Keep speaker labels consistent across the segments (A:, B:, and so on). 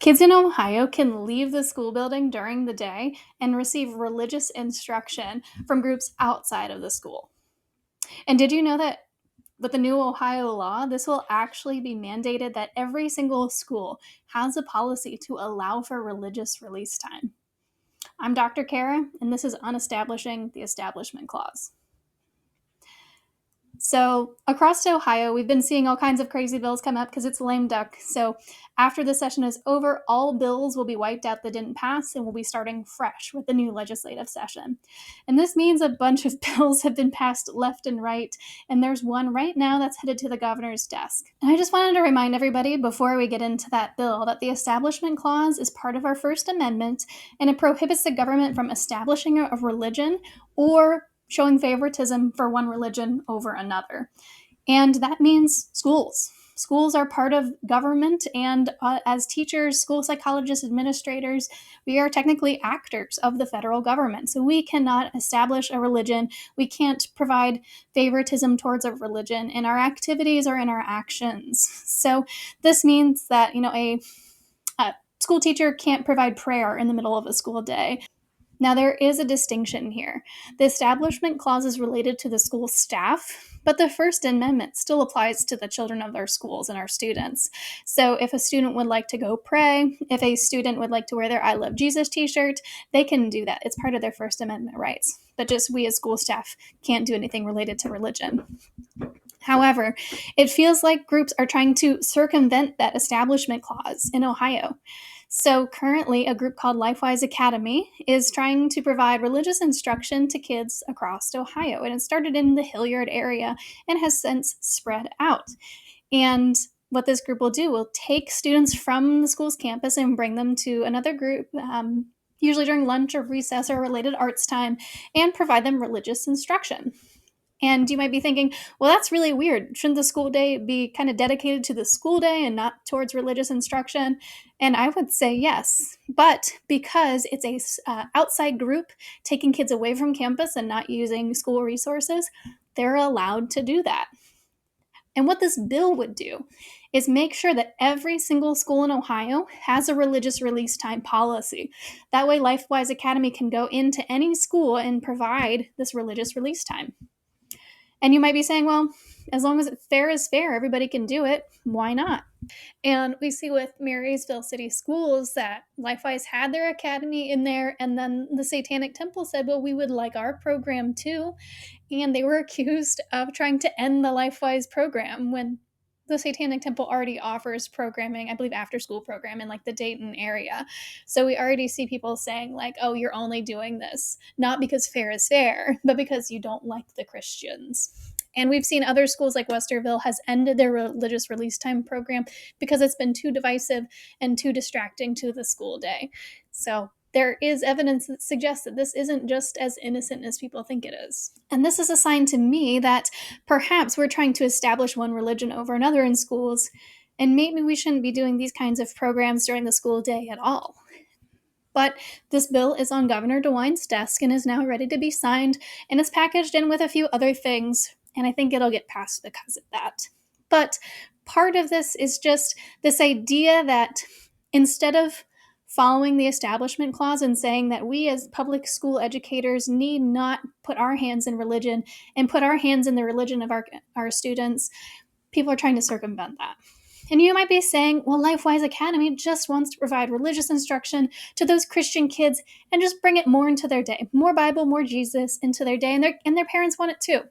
A: Kids in Ohio can leave the school building during the day and receive religious instruction from groups outside of the school. And did you know that with the new Ohio law, this will actually be mandated that every single school has a policy to allow for religious release time? I'm Dr. Kara, and this is Unestablishing the Establishment Clause. So, across Ohio, we've been seeing all kinds of crazy bills come up because it's lame duck. So, after the session is over, all bills will be wiped out that didn't pass, and we'll be starting fresh with the new legislative session. And this means a bunch of bills have been passed left and right, and there's one right now that's headed to the governor's desk. And I just wanted to remind everybody before we get into that bill that the Establishment Clause is part of our First Amendment, and it prohibits the government from establishing a religion or showing favoritism for one religion over another. And that means schools. Schools are part of government, and as teachers, school psychologists, administrators, we are technically actors of the federal government. So we cannot establish a religion. We can't provide favoritism towards a religion in our activities or in our actions. So this means that, a school teacher can't provide prayer in the middle of a school day. Now, there is a distinction here. The Establishment Clause is related to the school staff, but the First Amendment still applies to the children of our schools and our students. So if a student would like to go pray, if a student would like to wear their I Love Jesus t-shirt, they can do that. It's part of their First Amendment rights. But just we as school staff can't do anything related to religion. However, it feels like groups are trying to circumvent that Establishment Clause in Ohio. So currently, a group called LifeWise Academy is trying to provide religious instruction to kids across Ohio. And it started in the Hilliard area and has since spread out. And what this group will do will take students from the school's campus and bring them to another group, usually during lunch or recess or related arts time, and provide them religious instruction. And you might be thinking, well, that's really weird. Shouldn't the school day be kind of dedicated to the school day and not towards religious instruction? And I would say yes. But because it's a outside group taking kids away from campus and not using school resources, they're allowed to do that. And what this bill would do is make sure that every single school in Ohio has a religious release time policy. That way, LifeWise Academy can go into any school and provide this religious release time. And you might be saying, well, as long as it's fair is fair, everybody can do it. Why not? And we see with Marysville City Schools that LifeWise had their academy in there, and then the Satanic Temple said, well, we would like our program too. And they were accused of trying to end the LifeWise program when the Satanic Temple already offers programming, I believe after school program in like the Dayton area. So we already see people saying like, oh, you're only doing this not because fair is fair, but because you don't like the Christians. And we've seen other schools like Westerville has ended their religious release time program because it's been too divisive and too distracting to the school day. So there is evidence that suggests that this isn't just as innocent as people think it is. And this is a sign to me that perhaps we're trying to establish one religion over another in schools, and maybe we shouldn't be doing these kinds of programs during the school day at all. But this bill is on Governor DeWine's desk and is now ready to be signed, and is packaged in with a few other things, and I think it'll get passed because of that. But part of this is just this idea that instead of following the Establishment Clause and saying that we as public school educators need not put our hands in religion and put our hands in the religion of our students, people are trying to circumvent that. And you might be saying, well, LifeWise Academy just wants to provide religious instruction to those Christian kids and just bring it more into their day. More Bible, more Jesus into their day, and their parents want it too.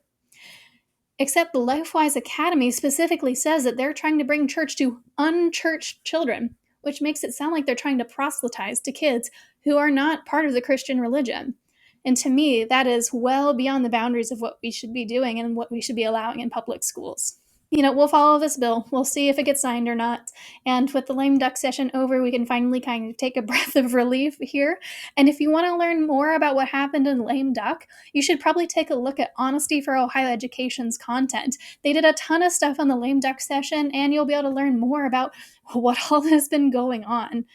A: Except the LifeWise Academy specifically says that they're trying to bring church to unchurched children, which makes it sound like they're trying to proselytize to kids who are not part of the Christian religion. And to me, that is well beyond the boundaries of what we should be doing and what we should be allowing in public schools. We'll follow this bill. We'll see if it gets signed or not. And with the lame duck session over, we can finally kind of take a breath of relief here. And if you want to learn more about what happened in lame duck, you should probably take a look at Honesty for Ohio Education's content. They did a ton of stuff on the lame duck session, and you'll be able to learn more about what all has been going on.